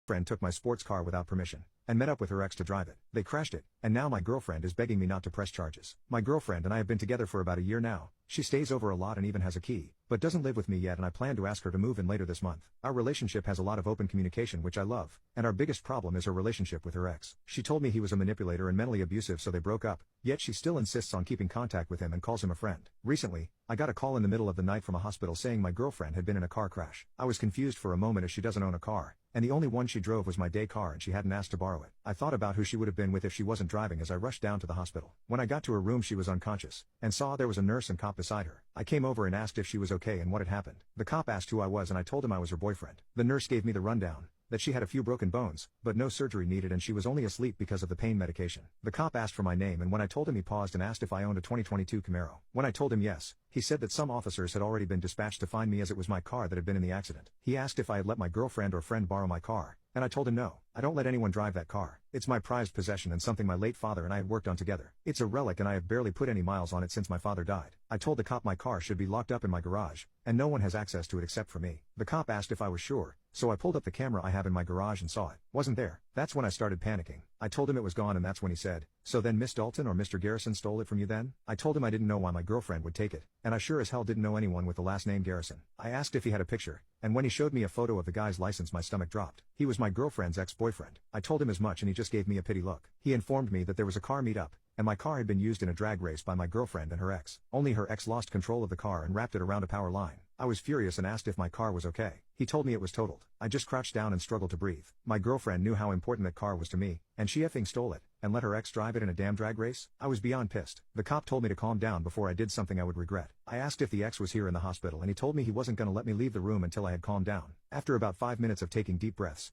Friend took my sports car without permission and met up with her ex to drive it. They crashed it, and now my girlfriend is begging me not to press charges. My girlfriend and I have been together for about a year now. She stays over a lot and even has a key, but doesn't live with me yet, and I plan to ask her to move in later this month. Our relationship has a lot of open communication, which I love, and our biggest problem is her relationship with her ex. She told me he was a manipulator and mentally abusive, so they broke up, yet she still insists on keeping contact with him and calls him a friend. Recently, I got a call in the middle of the night from a hospital saying my girlfriend had been in a car crash. I was confused for a moment as she doesn't own a car, and the only one she drove was my day car and she hadn't asked to borrow it. I thought about who she would have been with if she wasn't driving as I rushed down to the hospital. When I got to her room she was unconscious, and saw there was a nurse and cop beside her. I came over and asked if she was okay and what had happened. The cop asked who I was and I told him I was her boyfriend. The nurse gave me the rundown, that she had a few broken bones, but no surgery needed and she was only asleep because of the pain medication. The cop asked for my name, and when I told him, he paused and asked if I owned a 2022 Camaro. When I told him yes, he said that some officers had already been dispatched to find me as it was my car that had been in the accident. He asked if I had let my girlfriend or friend borrow my car, and I told him no. I don't let anyone drive that car. It's my prized possession and something my late father and I had worked on together. It's a relic and I have barely put any miles on it since my father died. I told the cop my car should be locked up in my garage, and no one has access to it except for me. The cop asked if I was sure, so I pulled up the camera I have in my garage and saw it wasn't there. That's when I started panicking. I told him it was gone, and that's when he said, "So then Miss Dalton or Mr. Garrison stole it from you then?" I told him I didn't know why my girlfriend would take it, and I sure as hell didn't know anyone with the last name Garrison. I asked if he had a picture, and when he showed me a photo of the guy's license my stomach dropped. He was my girlfriend's ex-boyfriend. I told him as much and he just gave me a pity look. He informed me that there was a car meet-up, and my car had been used in a drag race by my girlfriend and her ex. Only her ex lost control of the car and wrapped it around a power line. I was furious and asked if my car was okay. He told me it was totaled. I just crouched down and struggled to breathe. My girlfriend knew how important that car was to me, and she effing stole it, and let her ex drive it in a damn drag race? I was beyond pissed. The cop told me to calm down before I did something I would regret. I asked if the ex was here in the hospital, and he told me he wasn't gonna let me leave the room until I had calmed down. After about 5 minutes of taking deep breaths,